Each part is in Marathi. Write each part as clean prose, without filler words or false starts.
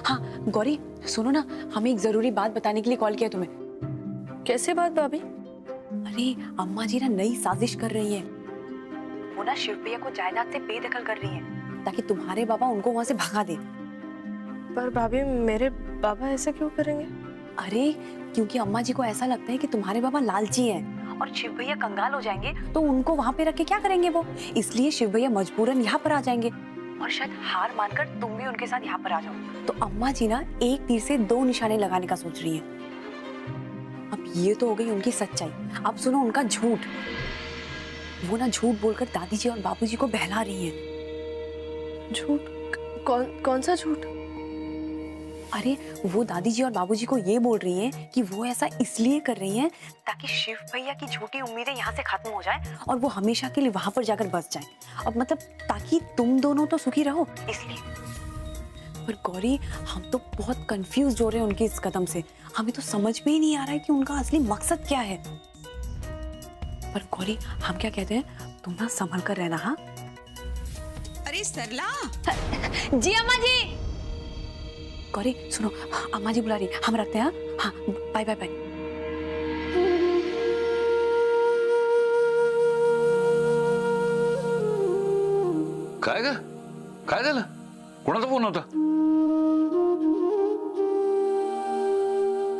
हाँ गौरी सुनो ना, हमें एक जरूरी बात बताने के लिए कॉल किया तुम्हें। कैसे बात भाभी? अरे अम्मा जी ना नई साजिश कर रही है। वो ना शिव भैया को जायदाद से बेदखल कर रही है ताकि तुम्हारे बाबा उनको वहां से भगा दे। पर भाभी मेरे बाबा ऐसा क्यों करेंगे? अरे क्योंकि अम्मा जी को ऐसा लगता है कि तुम्हारे बाबा लालची हैं और शिव भैया कंगाल हो जाएंगे तो उनको वहां पे रख के क्या करेंगे वो, इसलिए शिव भैया मजबूरन यहाँ पर आ जाएंगे और शायद हार मानकर तुम भी उनके साथ यहाँ पर आ जाओ। तो अम्मा जी ना एक तीर से दो निशाने लगाने का सोच रही है। अब ये तो हो गई उनकी सच्चाई, अब सुनो उनका झूठ। वो ना झूठ बोलकर दादी जी और बाबूजी को बहला रही है। झूठ? कौन सा झूठ? अरे वो दादी जी और बाबूजी को ये बोल रही हैं कि वो ऐसा इसलिए कर रही हैं ताकि शिव भैया की झूठी उम्मीदें यहाँ से खत्म हो जाए और वो हमेशा के लिए वहां पर जाकर बस जाए। अब मतलब ताकि तुम दोनों तो सुखी रहो इसलिए। पर गौरी हम तो बहुत कंफ्यूज हो रहे हैं उनके इस कदम से, हमें तो समझ में ही नहीं आ रहा है कि उनका असली मकसद क्या है। पर गौरी हम क्या कहते हैं, तुम ना संभल कर रहना। हाँ अरे सरला। जी अम्मा जी। गौरी सुनो, अम्मा जी बुला रही, हम रखते हैं। हाँ बाय बाय बाय। काय ग, काय झालं? कोणाचा फोन होता?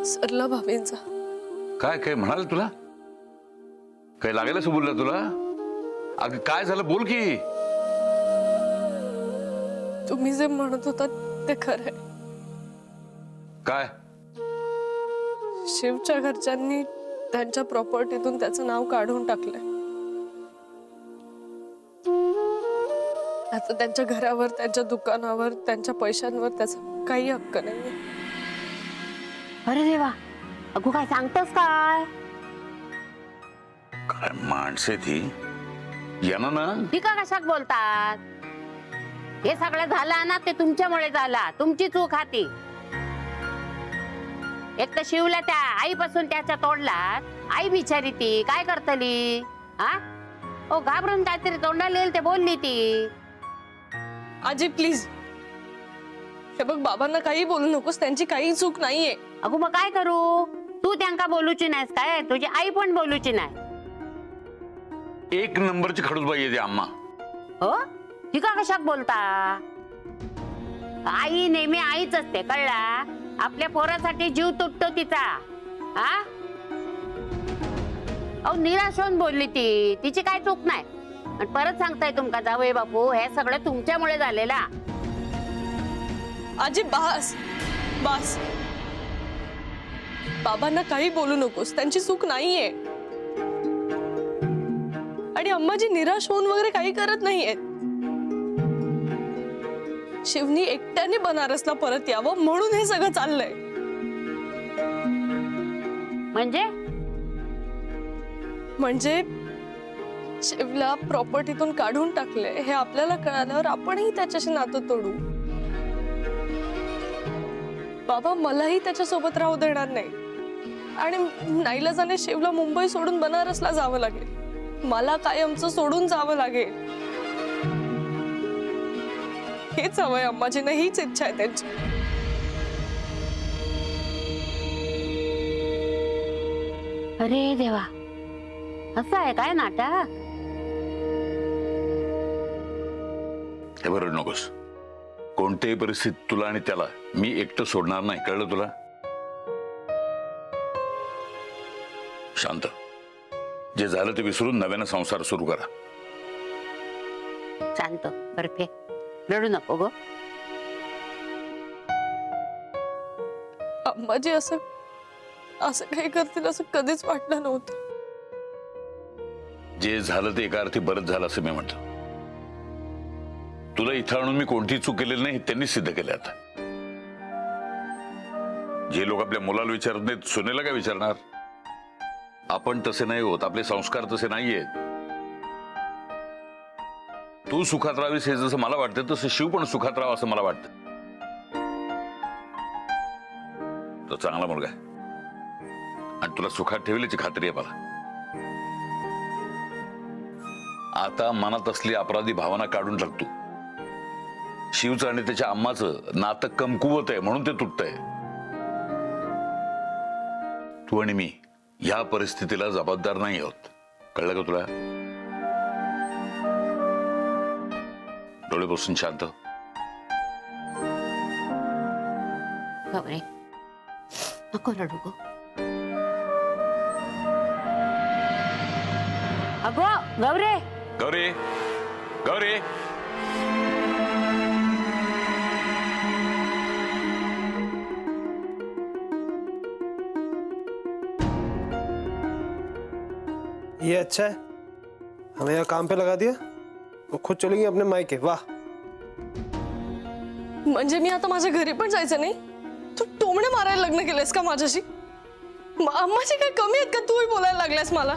सरला भाभींचा। काय काय म्हणाले तुला? काय लागेल असं बोलला तुला? अगं काय झालं बोल की. तुम्ही जे म्हणत होता ते खरं आहे. काय? शिवच्या घरच्यांनी त्यांच्या प्रॉपर्टीतून त्याचं नाव काढून टाकलंय. आता त्यांच्या घरावर, त्यांच्या दुकानावर, त्यांच्या पैशांवर त्याचा काही हक्क नाहीये. अरे देवा, अगो काय सांगतोस काय? काय माणसे ती यांना ना. ती का कशात बोलतात? हे सगळं झालं ना ते तुमच्यामुळे झाला, तुमची चूक हाती. एक तर शिवला त्या आईपासून त्याच्या तोडला. आई बिचारी ती काय करतली? हा ओ घाबरून काहीतरी तोंडाला येईल ते बोलली ती. आजी प्लीज, हे बघ बाबांना काही बोलू नकोस, त्यांची काही चूक नाहीये. अगो मग काय करू? तू त्यांना बोलूची नाहीस काय? तुझी आई पण बोलूची नाही. एक नंबरची खडूसबाई आहे ती अम्मा. हो ती का कशात बोलता? आई नेहमी आईच असते कळला. आपल्या पोरासाठी जीव तुटतो तिचा. हा अहो निराश होऊन बोलली ती, तिची काय चूक नाही. आणि परत सांगताय तुमका जावई बापू, हे सगळं तुमच्यामुळे झालेला. आजी बस बस, बाबांना काही बोलू नकोस, त्यांची चूक नाहीये. आणि अम्माजी निराश होऊन वगैरे काही करत नाहीयेत. शिवनी एकट्याने बनारसला परत यावं म्हणून हे सगळं चाललंय. म्हणजे शिवला प्रॉपर्टीतून काढून टाकले हे आपल्याला कळाल्यावर आपणही त्याच्याशी नातं तोडू. बाबा मलाही त्याच्यासोबत राहू देणार नाही आणि नाईलाजाने शिवला मुंबई सोडून बनारसला जावं लागेल. मला कायमचं सोडून जावं लागेल. हेच हवंय अम्माजींना, हीच इच्छा आहे त्यांची. अरे देवा, असं आहे काय नाटक? हे बरोबर नकोस. कोणत्याही परिस्थितीत तुला आणि त्याला मी एकटं सोडणार नाही, कळलं तुला? शांत, जे झालं ते विसरून नव्यानं संसार सुरू करा. शांत बर्फे, रडू नको गो. अम्माजी असं काही करतील असं कधीच वाटलं नव्हतं. जे झालं ते एका अर्थी बरंच झालं असं मी म्हणतो. तुला इथं आणून मी कोणतीही चूक केलेली नाही त्यांनी सिद्ध केलं. आता जे लोक आपल्या मुलाला विचारत नाहीत सुनेला काय विचारणार? आपण तसे नाही होत, आपले संस्कार तसे नाहीयेत. तू सुखात राहावीस हे जसं मला वाटतं तसं शिव पण सुखात राहावं असं मला वाटतं. तो चांगला मुलगा आहे आणि तुला सुखात ठेवल्याची खात्री आहे मला. आता मनात असली अपराधी भावना काढून टाक तू. शिवचं आणि त्याच्या अम्माचं नातं कमकुवत आहे म्हणून ते तुटतंय. तू आणि मी ह्या परिस्थितीला जबाबदार नाही आहोत. कळलं का तुला? डोळे बसून शांत. गौरे नको रडू गो. अगो गौरे. गौरी गौरी ये अच्छा है, हमें यहाँ काम पे लगा दिया, वो खुद चलेगी अपने मायके. वाह. म्हणजे मी आता माझ्या घरी पण जायचं नाही? तू टोमणे मारायला लग्न केलंस का माझ्याशी? अम्माची काय कमी आहेत का तूही बोलायला लागल्यास मला?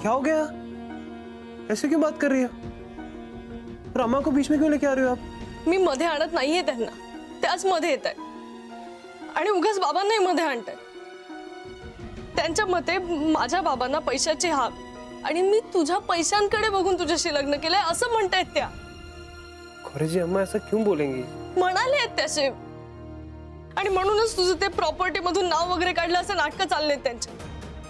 क्या हो गया? ऐसे क्यों बात कर रही हो? और अम्मा को बीच में क्यों लेके आ रही हो आप? मी मध्ये आणत नाहीये त्यांना, त्याच मध्ये येत आहे आणि उगाच बाबांनाही मध्ये आणताय. त्यांच्या मते माझ्या बाबांना पैशाची हाक आणि मी तुझ्या पैशांकडे बघून तुझ्याशी लग्न केलंय असं म्हणतायत त्या. खरे जी अम्मा ऐसा क्यों बोलेंगी? म्हणाले आहेत त्याचे. आणि म्हणूनच तुझं ते प्रॉपर्टी मधून नाव वगैरे काढलं असं नाटकं चाललेत त्यांचे.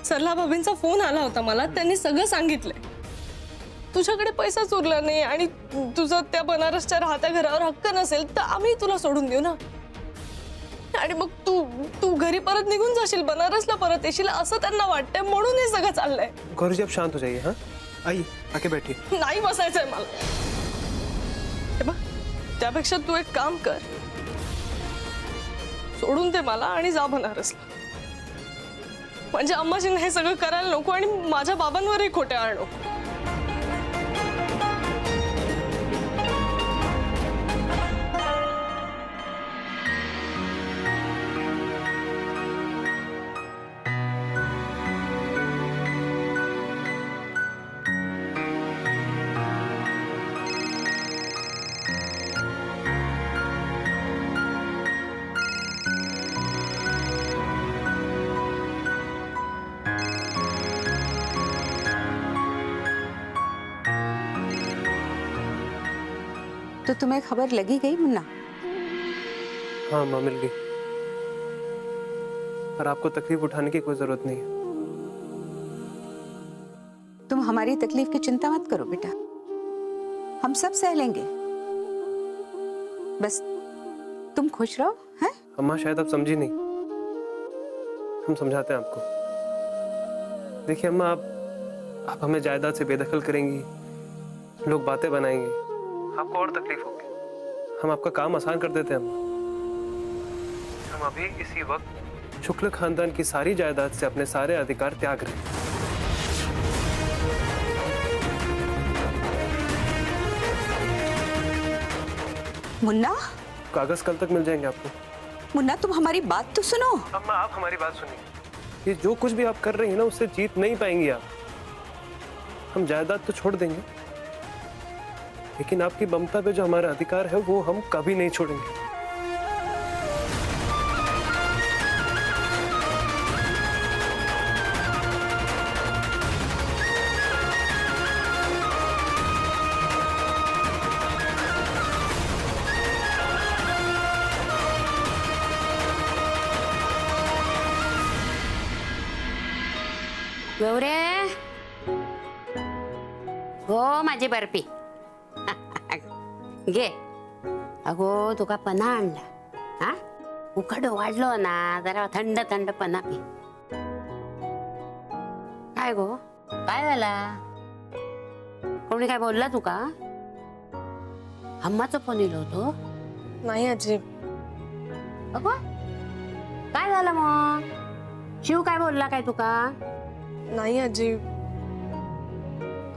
सरला बाबींचा फोन आला होता मला, त्यांनी सगळं सांगितलंय. तुझ्याकडे पैसाच उरला नाही आणि तुझं त्या बनारसच्या राहत्या घरावर हक्क नसेल तर आम्ही तुला सोडून देऊ ना. आणि मग तू घरी परत निघून जाशील, बनारसला परत येशील असं त्यांना वाटतंय म्हणून हे सगळं चाललंय. गौरी जी आप शांत हो जाइए. हाँ आइए, आके बैठिए. नाही बसायचंय मला. हे बघ, त्यापेक्षा तू एक काम कर, सोडून दे मला आणि जा बनारसला. म्हणजे अम्माजींना हे सगळं करायला नको आणि माझ्या बाबांवरही खोटे आळ नको. तो तुम्हें खबर लगी गई मुन्ना? हाँ माँ, मिल गई. पर आपको तकलीफ उठाने की कोई जरूरत नहीं है. तुम हमारी तकलीफ की चिंता मत करो बेटा, हम सब सह लेंगे. बस तुम खुश रहो. हैं? अम्मा शायद आप समझी नहीं, हम समझाते हैं आपको. देखिए अम्मा, आप हमें जायदाद से बेदखल करेंगी, लोग बातें बनाएंगे, आपको और तकलीफ होगी. हम आपका काम आसान कर देते हैं अम्मा. हम अभी इसी वक्त शुक्ल खानदान की सारी जायदाद से अपने सारे अधिकार त्याग रहे हैं. मुन्ना, कागज कल तक मिल जाएंगे आपको. मुन्ना तुम हमारी बात तो सुनो. अम्मा आप हमारी बात सुनिए. ये जो कुछ भी आप कर रही हैं ना, उससे जीत नहीं पाएंगी आप. हम जायदाद तो छोड़ देंगे, लेकिन आपकी ममता पे जो हमारा अधिकार है वो हम कभी नहीं छोड़ेंगे. गौरे हो माझी बर्फी. घे. अगो तुका पना आणला. हा उकड वाढलो ना, जरा थंड थंड पना पी. काय गो, काय झाला? कोणी काय बोलला तुका? अम्माचा फोन येलो होतो? नाही आजी. अगो काय झालं मग? शिव काय बोलला काय तुका? नाही आजी.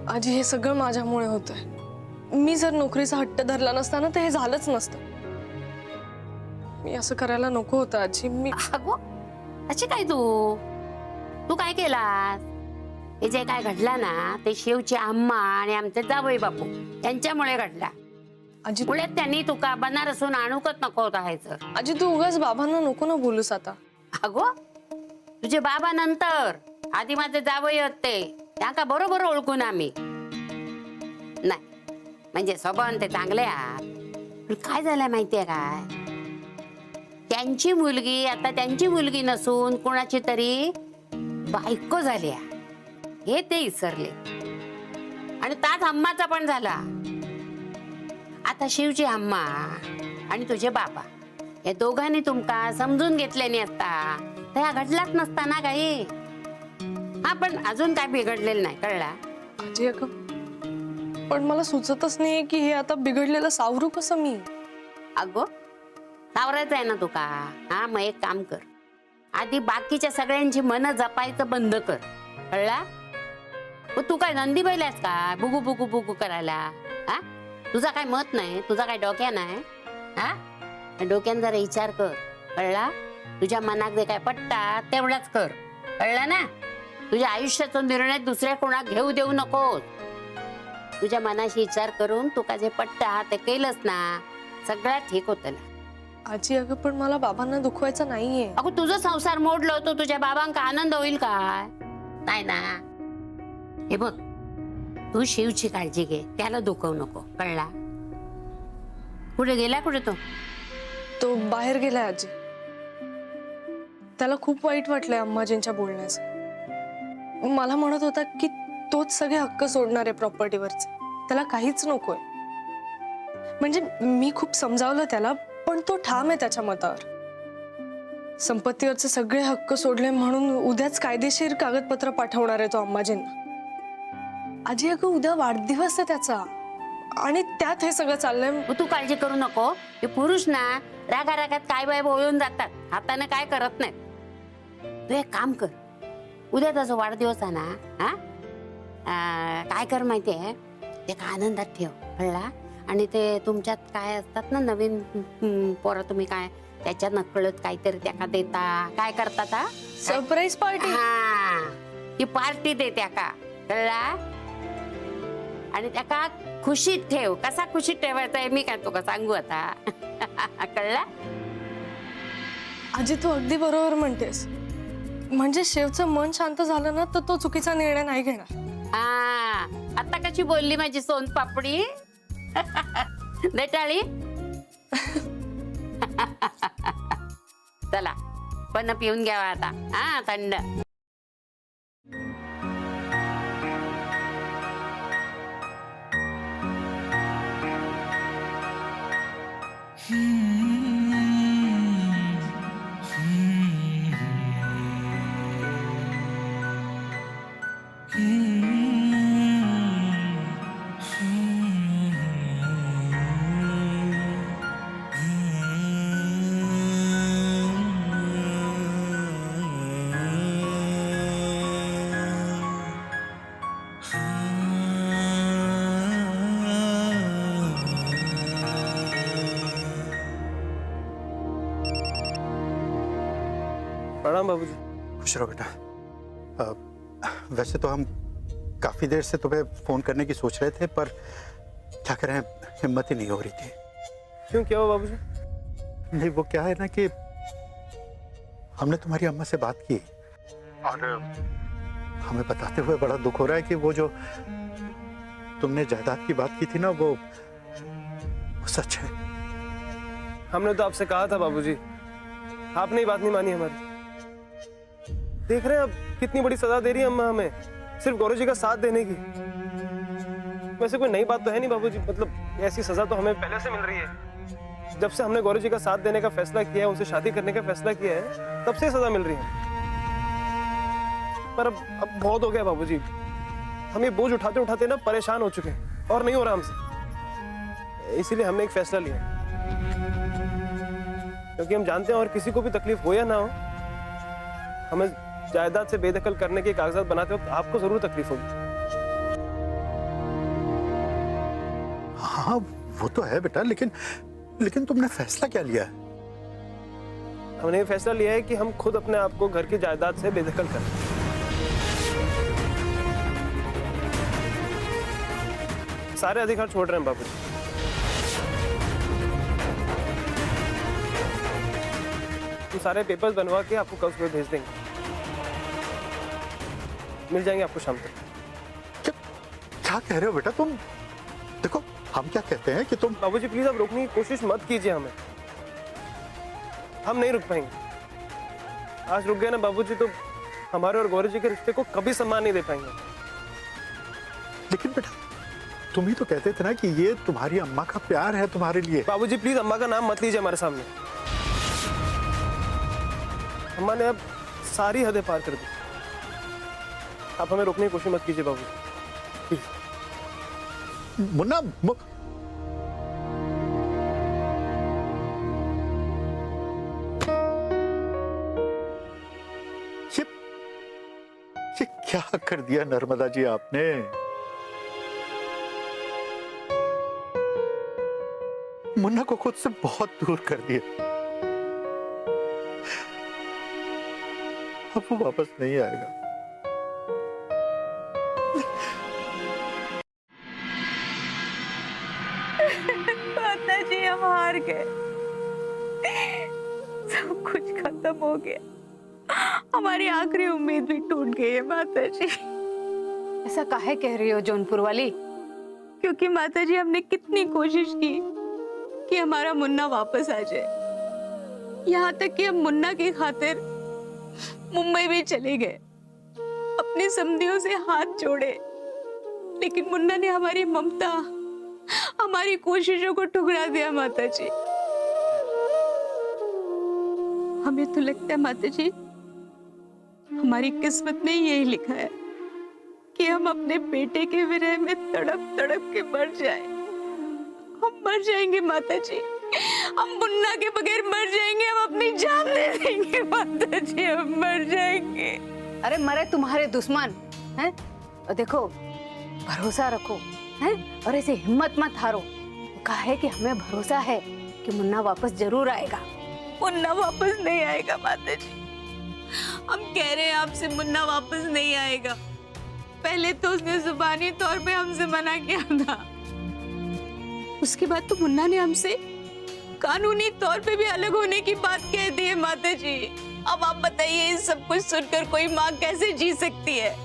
आजी हे सगळं माझ्यामुळे होतंय. मी जर नोकरीचा हट्ट धरला नसता ना तर हे झालंच नसतं. मी असं करायला नको होतं आजी. मी अगो अशी काय तू काय केलास? हे जे काय घडला ना ते शिवची अम्मा आणि आमचे जावई बापू यांच्यामुळे घडला. आजी मुळे त्यांनी तुका बनारसून आणूकच नको होता व्हायचं. आजी तू उगाच बाबांना नको ना बोलूस आता. अगो तुझे बाबा नंतर, आधी माझे जावई होते त्यांका बरोबर ओळखून आम्ही. नाही म्हणजे स्वभावान ते चांगले आहात, पण काय झालंय माहितीये काय, त्यांची मुलगी आता त्यांची मुलगी नसून कोणाची तरी बायको झाली आहे, हे ते विसरले. आणि त्याच अम्माचा पण झाला. आता शिवची अम्मा आणि तुझे बाबा या दोघांनी तुमका समजून घेतल्याने असता तर ह्या घडलाच नसता ना काही. हा पण अजून काय बिघडलेलं नाही, कळला. आजी अगं, पण मला सुचतच नाहीये की हे आता बिघडलेलं सावरू कसं मी. अगो सावरायचं आहे ना तुका, हा मग एक काम कर, आधी बाकीच्या सगळ्यांची मन जपायचं बंद कर, कळला. तू काय नंदी बैलास का बुगू बुगू बुगू करायला. हा तुझा काय मत नाही, तुझा काय डोक्या नाही. हा डोक्यान जरा विचार कर, कळला. तुझ्या मनात जे काय पटता तेवढाच कर, कळला ना. तुझ्या आयुष्याचा निर्णय दुसऱ्या कोणाक घेऊ देऊ नको. तुझ्या मनाशी विचार करून तुका जे पटता ते केलंस ना, सगळ्यात ठीक होतं ना. आजी अगं, पण मला बाबांना दुखवायचं नाहीये. अगो तुझा संसार मोडलो तो तुझ्या बाबांका आनंद होईल काय, नाही ना. हे बघ, तू शिवची काळजी घे, त्याला दुखवू नको, कळला. कुठे गेला, कुठे तो बाहेर गेलाय आजी. त्याला खूप वाईट वाटलंय अम्माजींच्या बोलण्याचं. मला म्हणत होता की तोच सगळे हक्क सोडणार आहे प्रॉपर्टीवरचे, त्याला काहीच नकोय. म्हणजे मी खूप समजावलं त्याला, पण तो ठाम आहे त्याच्या मतावर. संपत्तीवरचे सगळे हक्क सोडले म्हणून उद्याच कायदेशीर कागदपत्र पाठवणार आहे तो अम्माजींना. आजी अगं, उद्या वाढदिवस आहे त्याचा आणि त्यात हे सगळं चाललंय. तू काळजी करू नको. हे पुरुष ना रागा रागात काय बाय बोलून जातात, हाताने काय करत नाहीत. तू एक काम कर, उद्या त्याचा वाढदिवस आहे ना, काय कर माहितीये, ते का आनंदात ठेव, कळला. आणि ते तुमच्यात काय असतात ना नवीन पोरं, तुम्ही काय त्याच्यात नकळत काहीतरी त्याका देता, काय करतात, सरप्राईज पार्टी. हा ती पार्टी दे त्याका, कळला. आणि त्याका खुशीत ठेव. कसा खुशीत ठेवायचा आहे मी काय तुका सांगू आता. कळला. आजी तू अगदी बरोबर म्हणतेस. म्हणजे शिवचं मन शांत झालं ना तर तो चुकीचा निर्णय नाही घेणार. हा आता कशी बोलली माझी सोनपापडी. देटाळी. चला पण पिऊन घ्यावा आता, हा थंड. प्रणाम बाबूजी। खुश रहो बेटा। वैसे तो हम काफ़ी देर से तुम्हें फ़ोन करने की सोच रहे थे, पर क्या करें, हिम्मत ही नहीं हो रही थी। क्यों, क्या हुआ बाबूजी? नहीं, वो क्या है ना कि हमने तुम्हारी अम्मा से बात की और हमें बताते हुए बड़ा दुख हो रहा है कि वो जो तुमने जायदाद की बात की थी ना, वो सच है। हमने तो आपसे कहा था बाबूजी, आपने ही बात नहीं मानी हमारी। देख रहे हैं अब कितनी बड़ी सजा दे रही है अम्मा हमें, सिर्फ गौरव जी का साथ देने की। वैसे कोई नई बात तो है नहीं बाबूजी, मतलब ऐसी सजा तो हमें पहले से मिल रही है। जब से हमने गौरव जी का साथ देने का फैसला किया है, उनसे शादी करने का फैसला किया है, तब से सजा मिल रही है। पर अब बहुत हो गया बाबूजी, हम ये बोझ उठाते उठाते ना परेशान हो चुके हैं और नहीं हो रहा हमसे। इसीलिए हमने एक फैसला लिया, क्योंकि हम जानते हैं और किसी को भी तकलीफ हो या ना हो, हमें जायदाद से बेदखल करने के कागजात बनाते वक्त आपको जरूर तकलीफ होगी। हाँ वो तो है बेटा, लेकिन तुमने फैसला क्या लिया है? हमने ये फैसला लिया है कि हम खुद अपने आप को घर की जायदाद से बेदखल करें। सारे अधिकार छोड़ रहे हैं बाबू। तो सारे पेपर्स बनवा के आपको कल सुबह भेज देंगे, मिल जाएंगे आपको शाम तक। क्या कह रहे हो बेटा तुम? हम क्या कहते हैं कि तुम बाबूजी प्लीज आप रोकने की कोशिश मत कीजिए हमें। हम नहीं रुक पाएंगे। आज रुक गए ना बाबूजी तो हमारे और गौरी जी के रिश्ते को कभी सम्मान नहीं दे पाएंगे। लेकिन बेटा तुम ही तो कहते थे ना कि ये तुम्हारी अम्मा का प्यार है तुम्हारे लिए। बाबूजी प्लीज अम्मा का नाम मत लीजिए हमारे सामने। अम्मा ने अब सारी हदें पार कर दी। आप हमें रोकने की कोशिश मत कीजिए बाबू। मुन्ना ये क्या कर दिया नर्मदा जी आपने? मुन्ना को खुद से बहुत दूर कर दिया। अब वो वापस नहीं आएगा। माता जी हम हार गए, सब कुछ खत्म हो गया, हमारी आखिरी उम्मीद भी टूट गई है माता जी। ऐसा काहे कह रही हो जौनपुर वाली? क्योंकि माता जी हमने कितनी कोशिश की कि हमारा मुन्ना वापस आ जाए, यहाँ तक कि हम मुन्ना की खातिर मुंबई भी चले गए, अपने समधियों से हाथ जोड़े, लेकिन मुन्ना ने हमारी ममता, हमारी कोशिशों को ठुकरा दिया माता जी। हमें तो लगता है माता जी हमारी किस्मत में यही लिखा है कि हम अपने बेटे के विरह में तड़प तड़प के मर जाएं। हम मर जाएंगे माता जी, हम मुन्ना के बगैर मर जाएंगे, हम अपनी जान दे देंगे माता जी, हम मर जाएंगे। अरे मरे तुम्हारे दुश्मन हैं? और देखो भरोसा रखो हैं, और ऐसे हिम्मत मत हारो। कहा है कि हमें भरोसा है कि मुन्ना वापस जरूर आएगा। मुन्ना वापस नहीं आएगा माता जी, हम कह रहे हैं आपसे मुन्ना वापस नहीं आएगा। पहले तो उसने जुबानी तौर पे हमसे मना किया था, उसके बाद तो मुन्ना ने हमसे कानूनी तौर पे भी अलग होने की बात कह दी है माता जी। अब आप बताइए इस सब कुछ सुनकर कोई माँ कैसे जी सकती है?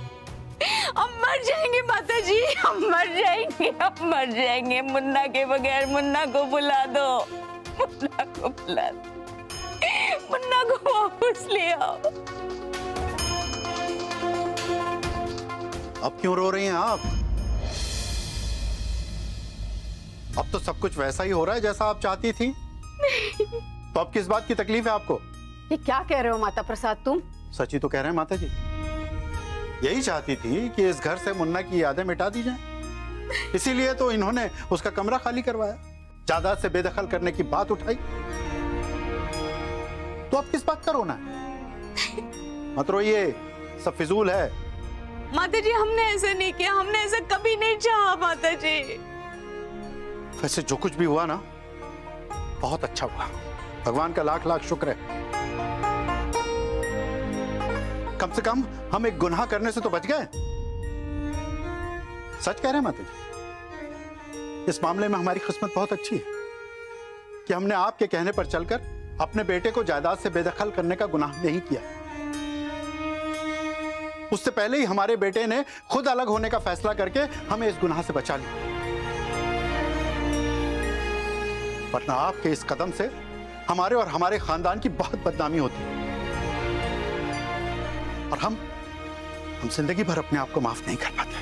हम मर जाएंगे माता जी, हम मर जाएंगे, हम मर जाएंगे। मुन्ना के बगैर मुन्ना को बुला दो, मुन्ना को बुला दो, मुन्ना को वापस ले आओ। अब क्यों रो रही हैं आप? अब तो सब कुछ वैसा ही हो रहा है जैसा आप चाहती थी। तो अब किस बात की तकलीफ है आपको? ये क्या कह रहे हो माता प्रसाद तुम? सच ही तो कह रहे हैं माता जी। यही चाहती थी कि इस घर से मुन्ना की यादें मिटा दी जाएं। इसीलिए तो इन्होंने उसका कमरा खाली करवाया, जायदाद से बेदखल करने की बात उठाई। तो अब किस बात का रोना है? मत रोइए, सब फिजूल है। माता जी हमने ऐसा नहीं किया, हमने ऐसा कभी नहीं चाहा माता जी। वैसे जो कुछ भी हुआ ना बहुत अच्छा हुआ, भगवान का लाख लाख शुक्र है। कम से कम हम एक गुनाह करने से तो बच गए। सच कह रहे हैं माता जी, इस मामले में हमारी किस्मत बहुत अच्छी है कि हमने आपके कहने पर चलकर अपने बेटे को जायदाद से बेदखल करने का गुनाह नहीं किया। उससे पहले ही हमारे बेटे ने खुद अलग होने का फैसला करके हमें इस गुनाह से बचा लिया। वरना आपके इस कदम से हमारे और हमारे खानदान की बहुत बदनामी होती है, और हम जिंदगी भर अपने आप को माफ नहीं कर पाते।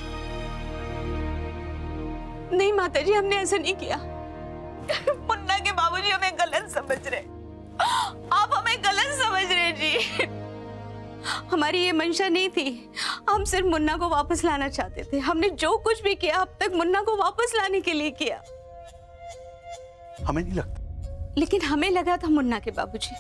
नहीं माता जी हमने ऐसा नहीं किया। मुन्ना के बाबूजी हमें गलत समझ रहे, आप हमें गलत समझ रहे जी। हमारी ये मंशा नहीं थी, हम सिर्फ मुन्ना को वापस लाना चाहते थे। हमने जो कुछ भी किया अब तक मुन्ना को वापस लाने के लिए किया। हमें नहीं लगता, लेकिन हमें लगा था मुन्ना के बाबूजी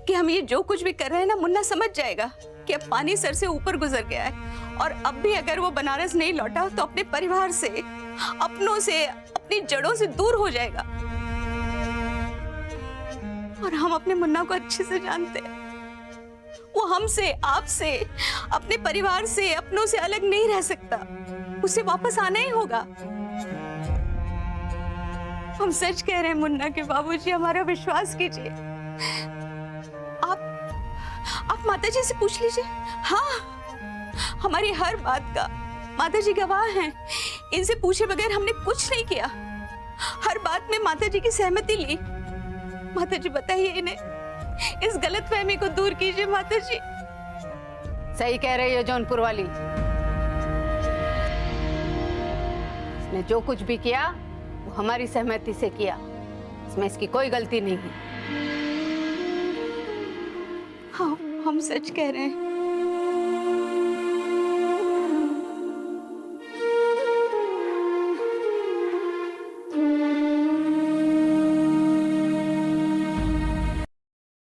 कि हम ये जो कुछ भी कर रहे हैं ना, मुन्ना समझ जाएगा कि अब पानी सर से ऊपर गुजर गया है, और अब भी अगर वो बनारस नहीं लौटा तो अपने परिवार से, अपनों से, अपनी जड़ों से दूर हो जाएगा। और हम अपने मुन्ना को अच्छे से जानते हैं, वो हमसे, आपसे, अपने परिवार से, अपनों से अलग नहीं रह सकता। उसे वापस आना ही होगा। हम सच कह रहे हैं मुन्ना के बाबूजी, हमारा विश्वास कीजिए। आप माता जी से पूछ लीजिए। हाँ, हमारी हर बात का माता जी गवाह हैं। इनसे पूछे बगैर हमने कुछ नहीं किया। हर बात में माता जी की सहमति ली। माता जी बताइए इन्हें, इस गलतफहमी को दूर कीजिए माता जी। सही कह रही है जौनपुर वाली। इसने जो कुछ भी किया वो हमारी सहमति से किया, इसमें इसकी कोई गलती नहीं है। हाँ, हम सच कह रहे हैं।